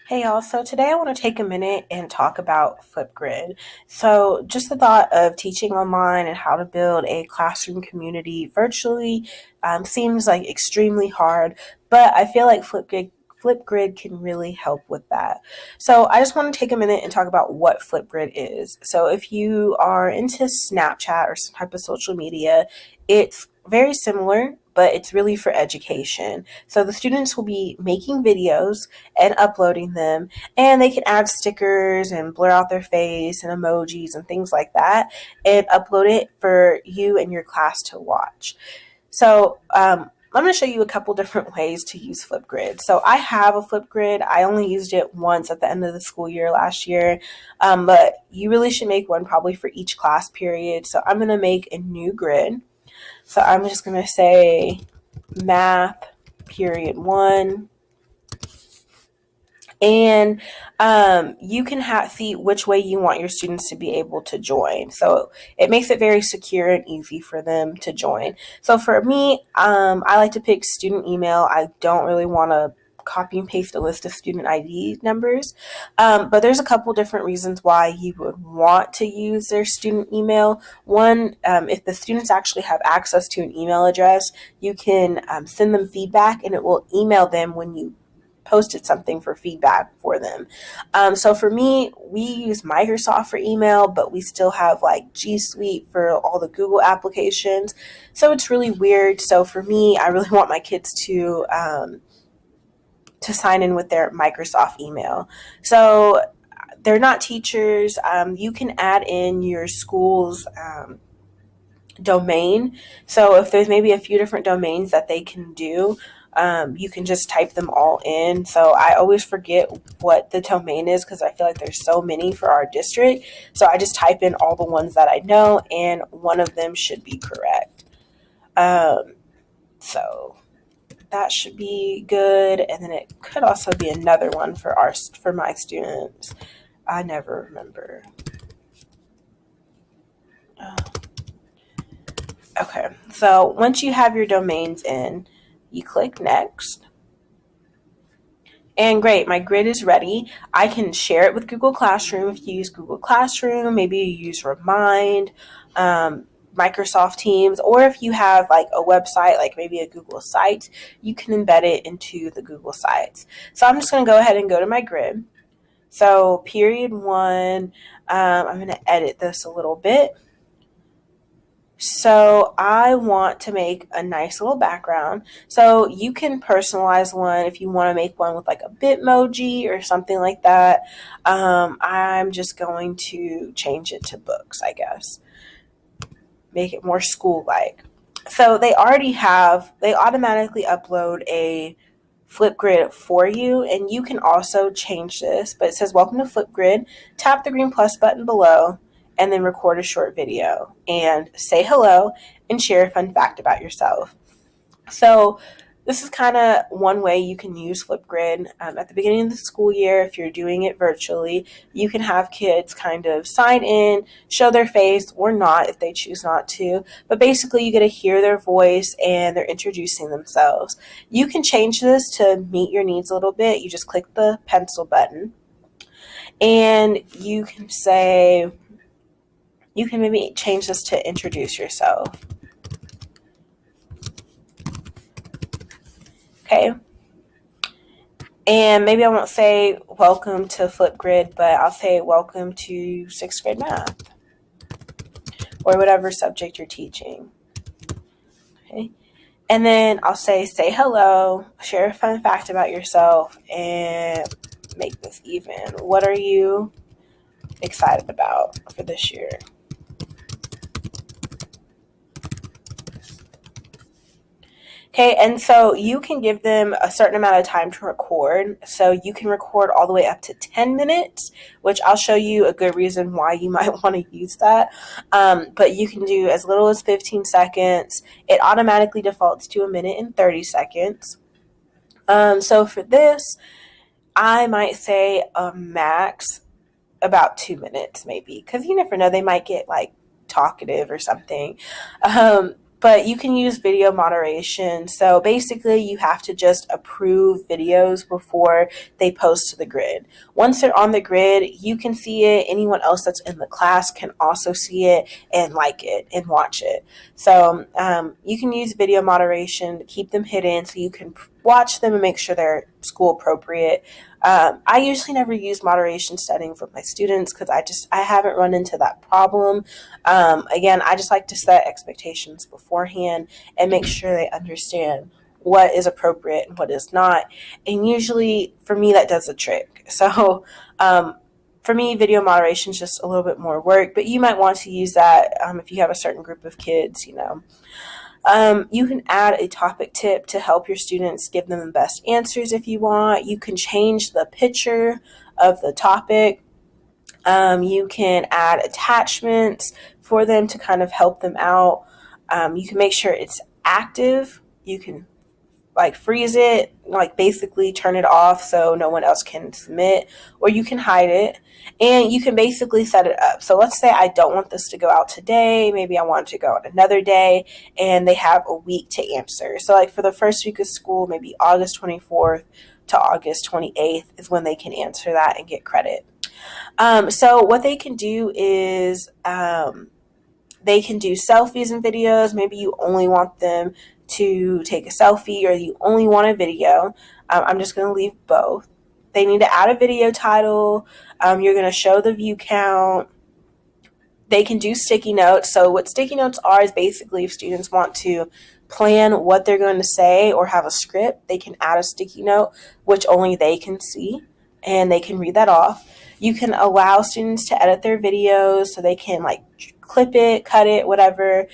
Hey y'all, so today I want to take a minute and talk about Flipgrid. So, just the thought of teaching online and how to build a classroom community virtually seems like extremely hard, but I feel like Flipgrid can really help with that. So, I just want to take a minute and talk about what Flipgrid is. So, if you are into Snapchat or some type of social media, it's very similar, but it's really for education. So, the students will be making videos and uploading them. And they can add stickers and blur out their face and emojis and things like that and upload it for you and your class to watch. So, I'm going to show you a couple different ways to use Flipgrid. So I have a Flipgrid. I only used it once at the end of the school year last year, but you really should make one probably for each class period. So I'm going to make a new grid. So I'm just going to say math period 1. And you can see which way you want your students to be able to join. So it makes it very secure and easy for them to join. So for me, I like to pick student email. I don't really want to copy and paste a list of student ID numbers. But there's a couple different reasons why you would want to use their student email. One, if the students actually have access to an email address, you can send them feedback and it will email them when you posted something for feedback for them. So for me, we use Microsoft for email, but we still have like G Suite for all the Google applications. So it's really weird. So for me, I really want my kids to sign in with their Microsoft email. So they're not teachers. You can add in your school's domain. So if there's maybe a few different domains that they can do, you can just type them all in. So I always forget what the domain is because I feel like there's so many for our district. So I just type in all the ones that I know, and one of them should be correct. So that should be good. And then it could also be another one for my students. I never remember. Uh, okay, so once you have your domains in, you click next. And great, my grid is ready. I can share it with Google Classroom if you use Google Classroom. Maybe you use Remind, Microsoft Teams, or if you have like a website, like maybe a Google site, you can embed it into the Google sites. So I'm just going to go ahead and go to my grid. So period 1, I'm going to edit this a little bit. So I want to make a nice little background. So you can personalize one if you want to make one with like a Bitmoji or something like that. I'm just going to change it to books, I guess. Make it more school-like. So they automatically upload a Flipgrid for you, and you can also change this, but it says welcome to Flipgrid. Tap the green plus button below and then record a short video and say hello and share a fun fact about yourself. So this is kind of one way you can use Flipgrid. At the beginning of the school year, if you're doing it virtually, you can have kids kind of sign in, show their face or not if they choose not to. But basically, you get to hear their voice and they're introducing themselves. You can change this to meet your needs a little bit. You just click the pencil button and you can maybe change this to introduce yourself. Okay. And maybe I won't say welcome to Flipgrid, but I'll say welcome to 6th grade math or whatever subject you're teaching. Okay. And then I'll say hello, share a fun fact about yourself, and make this even. What are you excited about for this year? Okay, and so you can give them a certain amount of time to record. So you can record all the way up to 10 minutes, which I'll show you a good reason why you might want to use that. But you can do as little as 15 seconds. It automatically defaults to 1 minute and 30 seconds. So for this, I might say a max about 2 minutes maybe, because you never know, they might get like talkative or something. but you can use video moderation. So basically, you have to just approve videos before they post to the grid. Once they're on the grid, you can see it. Anyone else that's in the class can also see it and like it and watch it. So you can use video moderation to keep them hidden so you can watch them and make sure they're school appropriate. I usually never use moderation settings with my students because I haven't run into that problem. Again, I just like to set expectations beforehand and make sure they understand what is appropriate and what is not. And usually, for me, that does the trick. So, for me, video moderation is just a little bit more work, but you might want to use that if you have a certain group of kids, You can add a topic tip to help your students give them the best answers if you want. You can change the picture of the topic. You can add attachments for them to kind of help them out. You can make sure it's active. You can freeze it, basically turn it off so no one else can submit, or you can hide it, and you can basically set it up. So let's say I don't want this to go out today, maybe I want it to go out another day, and they have a week to answer. So for the first week of school, maybe August 24th to August 28th is when they can answer that and get credit. So what they can do is they can do selfies and videos. Maybe you only want them to take a selfie or you only want a video. I'm just going to leave both. They need to add a video title. You're going to show the view count. They can do sticky notes. So what sticky notes are is basically if students want to plan what they're going to say or have a script, they can add a sticky note, which only they can see, and they can read that off. You can allow students to edit their videos so they can clip it, cut it, whatever.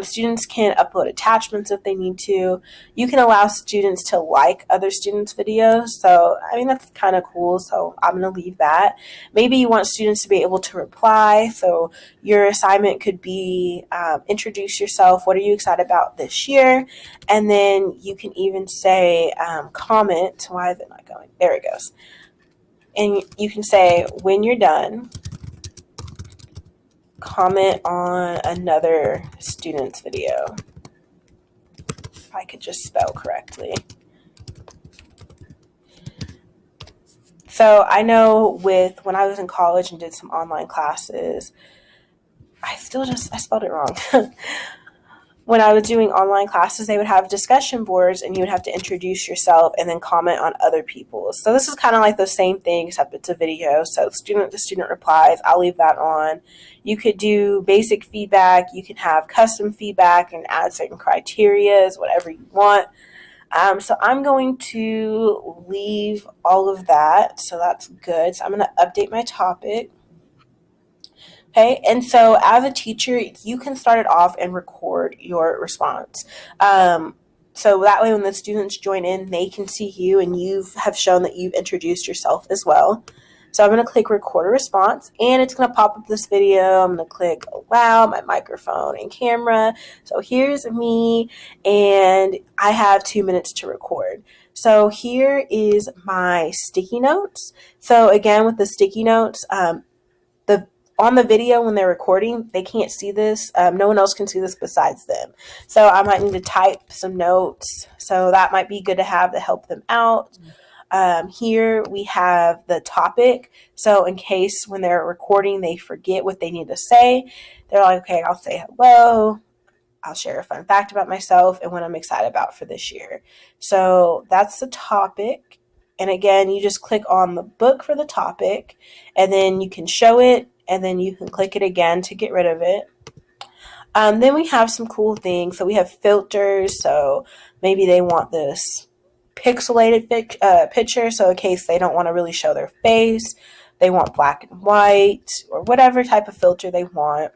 Students can upload attachments if they need to. You can allow students to like other students' videos. So, that's kind of cool. So I'm going to leave that. Maybe you want students to be able to reply. So your assignment could be introduce yourself. What are you excited about this year? And then you can even say comment. Why is it not going? There it goes. And you can say, when you're done, comment on another student's video. If I could just spell correctly. So I know when I was in college and did some online classes, I spelled it wrong. When I was doing online classes, they would have discussion boards and you would have to introduce yourself and then comment on other people's. So this is kind of like the same thing, except it's a video. So student to student replies, I'll leave that on. You could do basic feedback. You can have custom feedback and add certain criteria, whatever you want. So I'm going to leave all of that. So that's good. So I'm going to update my topic. Okay, and so as a teacher, you can start it off and record your response. So that way when the students join in, they can see you and you have shown that you've introduced yourself as well. So I'm going to click record a response and it's going to pop up this video. I'm going to click allow my microphone and camera. So here's me and I have 2 minutes to record. So here is my sticky notes. So again, with the sticky notes, on the video when they're recording, they can't see this. No one else can see this besides them. So I might need to type some notes. So that might be good to have to help them out. Here we have the topic. So in case when they're recording, they forget what they need to say, they're like, okay, I'll say hello. I'll share a fun fact about myself and what I'm excited about for this year. So that's the topic. And again, you just click on the book for the topic and then you can show it and then you can click it again to get rid of it. Then we have some cool things. So we have filters. So maybe they want this pixelated picture. So in case they don't want to really show their face, they want black and white or whatever type of filter they want.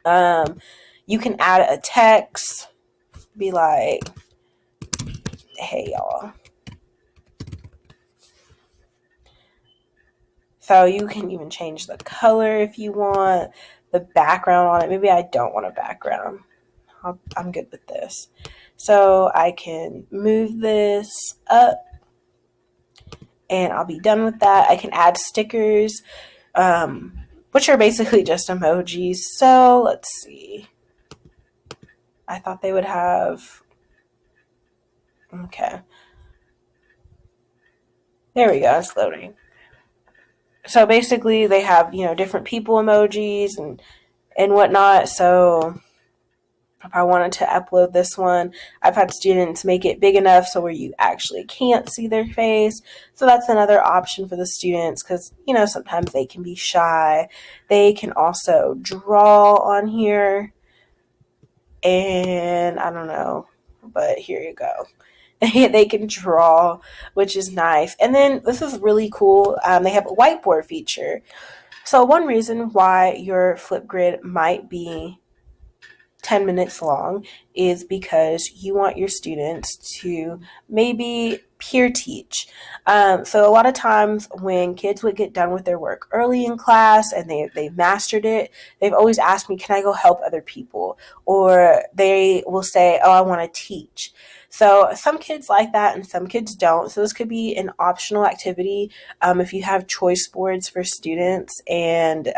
You can add a text, be like, hey y'all. So you can even change the color if you want, the background on it. Maybe I don't want a background. I'm good with this. So I can move this up and I'll be done with that. I can add stickers, which are basically just emojis. So let's see. I thought they would have, okay. There we go, it's loading. So basically they have, different people emojis and whatnot. So if I wanted to upload this one, I've had students make it big enough so where you actually can't see their face. So that's another option for the students because, sometimes they can be shy. They can also draw on here. And I don't know, but here you go. They can draw, which is nice. And then this is really cool. They have a whiteboard feature. So one reason why your Flipgrid might be 10 minutes long is because you want your students to maybe peer teach. So a lot of times when kids would get done with their work early in class and they've mastered it, they've always asked me, can I go help other people? Or they will say, oh, I want to teach. So some kids like that and some kids don't. So this could be an optional activity if you have choice boards for students and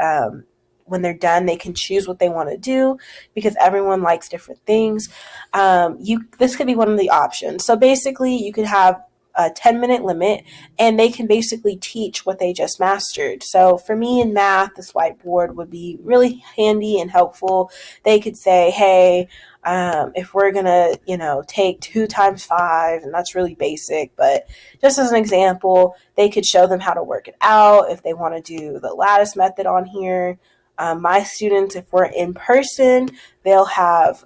when they're done, they can choose what they want to do because everyone likes different things. This could be one of the options. So basically, you could have a 10-minute limit, and they can basically teach what they just mastered. So for me in math, this whiteboard would be really handy and helpful. They could say, hey, if we're going to, take 2 times 5, and that's really basic, but just as an example, they could show them how to work it out if they want to do the lattice method on here. My students, if we're in person, they'll have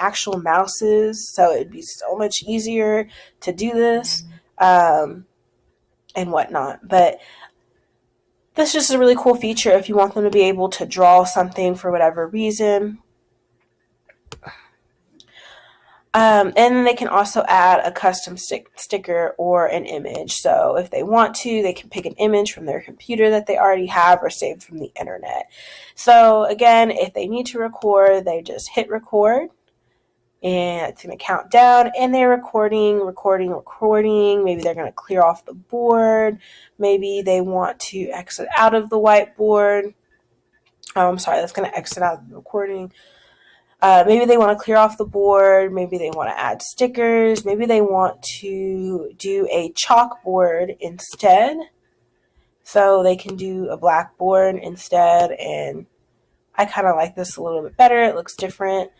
actual mouses, so it'd be so much easier to do this and whatnot. But this is just a really cool feature if you want them to be able to draw something for whatever reason. And then they can also add a custom sticker or an image. So if they want to, they can pick an image from their computer that they already have or saved from the internet. So again, if they need to record, they just hit record. And it's going to count down, and they're recording. Maybe they're going to clear off the board. Maybe they want to exit out of the whiteboard. Oh, I'm sorry, that's going to exit out of the recording. Maybe they want to clear off the board. Maybe they want to add stickers. Maybe they want to do a chalkboard instead. So they can do a blackboard instead. And I kind of like this a little bit better. It looks different.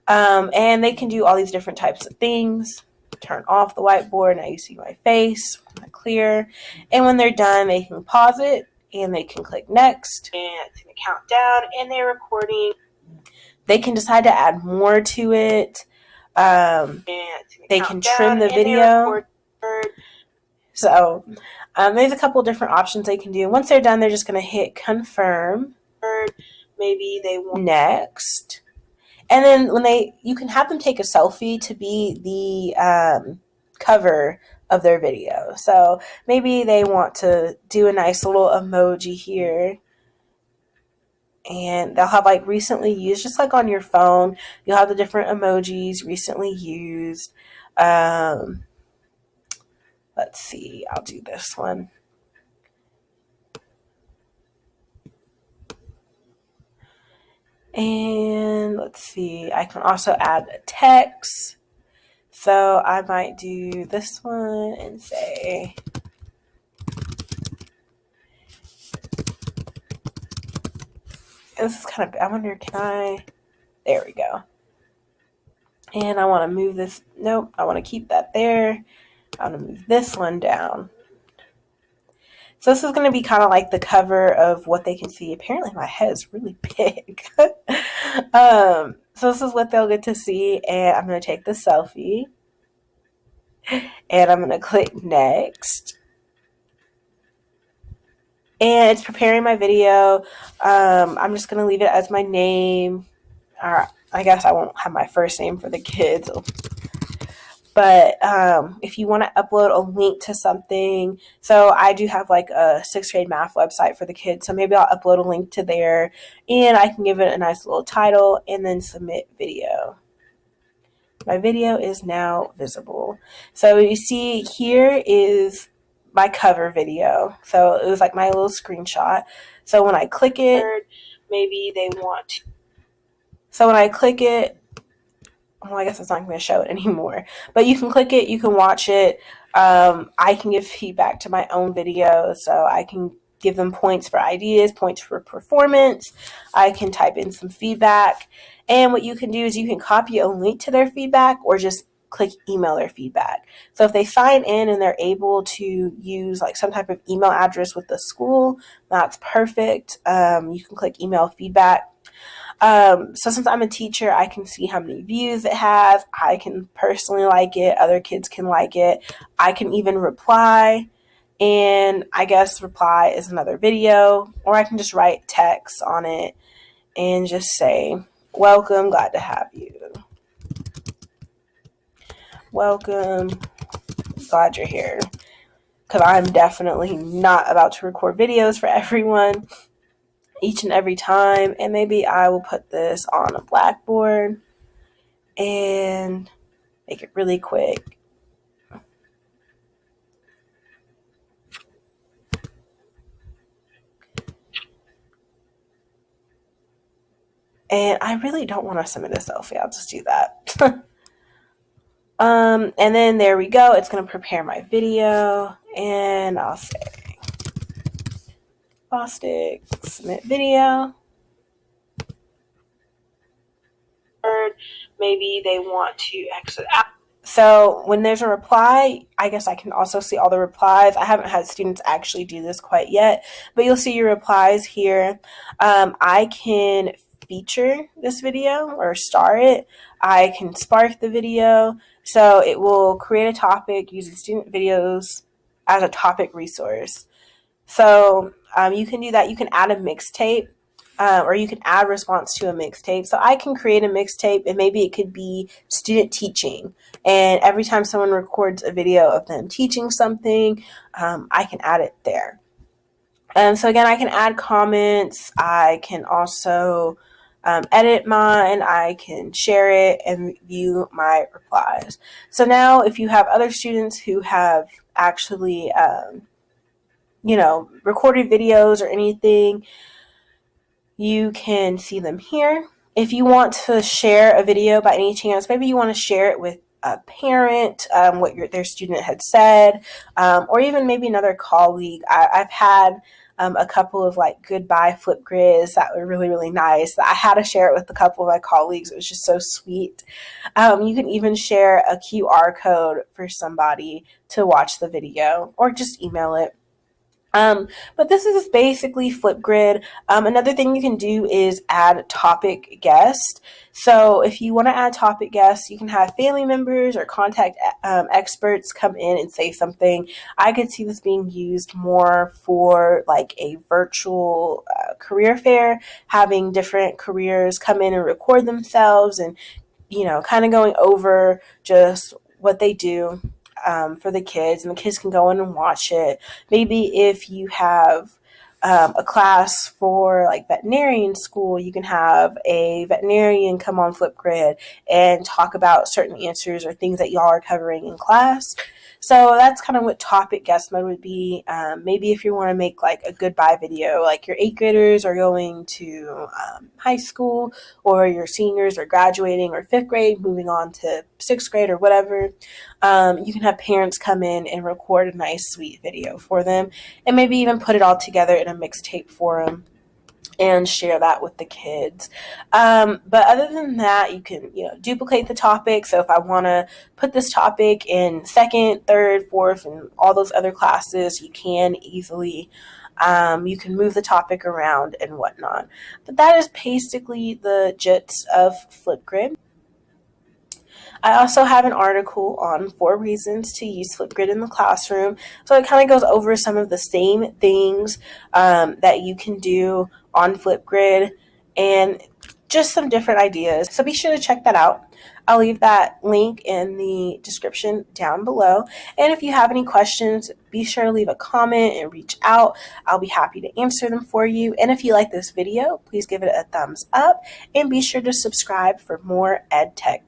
And they can do all these different types of things. Turn off the whiteboard. Now you see my face. Clear. And when they're done, they can pause it and they can click next. And it's going to count down, and they're recording. They can decide to add more to it. They can trim the video. So there's a couple different options they can do. Once they're done, they're just going to hit confirm. Maybe they want next. And then you can have them take a selfie to be the cover of their video. So maybe they want to do a nice little emoji here. And they'll have like recently used, just like on your phone, you'll have the different emojis recently used. Let's see, I'll do this one. And let's see, I can also add a text. So I might do this one and say, this is kind of, I wonder, there we go. And I want to move this, nope, I want to keep that there. I want to move this one down. So this is going to be kind of like the cover of what they can see. Apparently my head is really big. So this is what they'll get to see, and I'm going to take the selfie. And I'm going to click next. And it's preparing my video. I'm just going to leave it as my name. Or I guess I won't have my first name for the kids. But if you want to upload a link to something, so I do have like a 6th grade math website for the kids. So maybe I'll upload a link to there, and I can give it a nice little title and then submit video. My video is now visible. So you see here is my cover video. So it was like my little screenshot. So when I click it, maybe they want to. So when I click it, well, I guess it's not going to show it anymore, but you can click it, you can watch it. I can give feedback to my own videos, so I can give them points for ideas, points for performance. I can type in some feedback, and what you can do is you can copy a link to their feedback or just click email their feedback. So if they sign in and they're able to use like some type of email address with the school, that's perfect. You can click email feedback. So since I'm a teacher, I can see how many views it has. I can personally like it. Other kids can like it. I can even reply. And I guess reply is another video. Or I can just write text on it and just say, welcome, glad to have you. Welcome, glad you're here. Because I'm definitely not about to record videos for everyone each and every time. And maybe I will put this on a blackboard and make it really quick. And I really don't want to submit a selfie. I'll just do that. And then there we go. It's going to prepare my video. And I'll say, Bostic, submit video. Maybe they want to exit out. So when there's a reply, I guess I can also see all the replies. I haven't had students actually do this quite yet, but you'll see your replies here. I can feature this video or star it. I can spark the video. So it will create a topic using student videos as a topic resource. So you can do that. You can add a mixtape. Or you can add response to a mixtape. So I can create a mixtape and maybe it could be student teaching. And every time someone records a video of them teaching something, I can add it there. So again, I can add comments. I can also edit mine. I can share it and view my replies. So now if you have other students who have actually, recorded videos or anything, you can see them here. If you want to share a video by any chance, maybe you want to share it with a parent, what their student had said, or even maybe another colleague. I've had a couple of like goodbye Flipgrids that were really, really nice. I had to share it with a couple of my colleagues. It was just so sweet. You can even share a QR code for somebody to watch the video or just email it. But this is basically Flipgrid. Another thing you can do is add topic guest. So if you want to add topic guests, you can have family members or contact experts come in and say something. I could see this being used more for like a virtual career fair, having different careers come in and record themselves and, kind of going over just what they do. For the kids, and the kids can go in and watch it. Maybe if you have a class for like veterinarian school, you can have a veterinarian come on Flipgrid and talk about certain answers or things that y'all are covering in class. So that's kind of what topic guest mode would be. Maybe if you want to make like a goodbye video, like your 8th graders are going to high school, or your seniors are graduating, or 5th grade moving on to 6th grade or whatever. You can have parents come in and record a nice sweet video for them, and maybe even put it all together in a mixtape for them and share that with the kids. But other than that, you can, duplicate the topic. So if I want to put this topic in 2nd, 3rd, 4th, and all those other classes, you can easily. You can move the topic around and whatnot. But that is basically the gist of Flipgrid. I also have an article on 4 reasons to use Flipgrid in the classroom. So it kind of goes over some of the same things that you can do on Flipgrid and just some different ideas. So be sure to check that out. I'll leave that link in the description down below. And if you have any questions, be sure to leave a comment and reach out. I'll be happy to answer them for you. And if you like this video, please give it a thumbs up and be sure to subscribe for more ed tech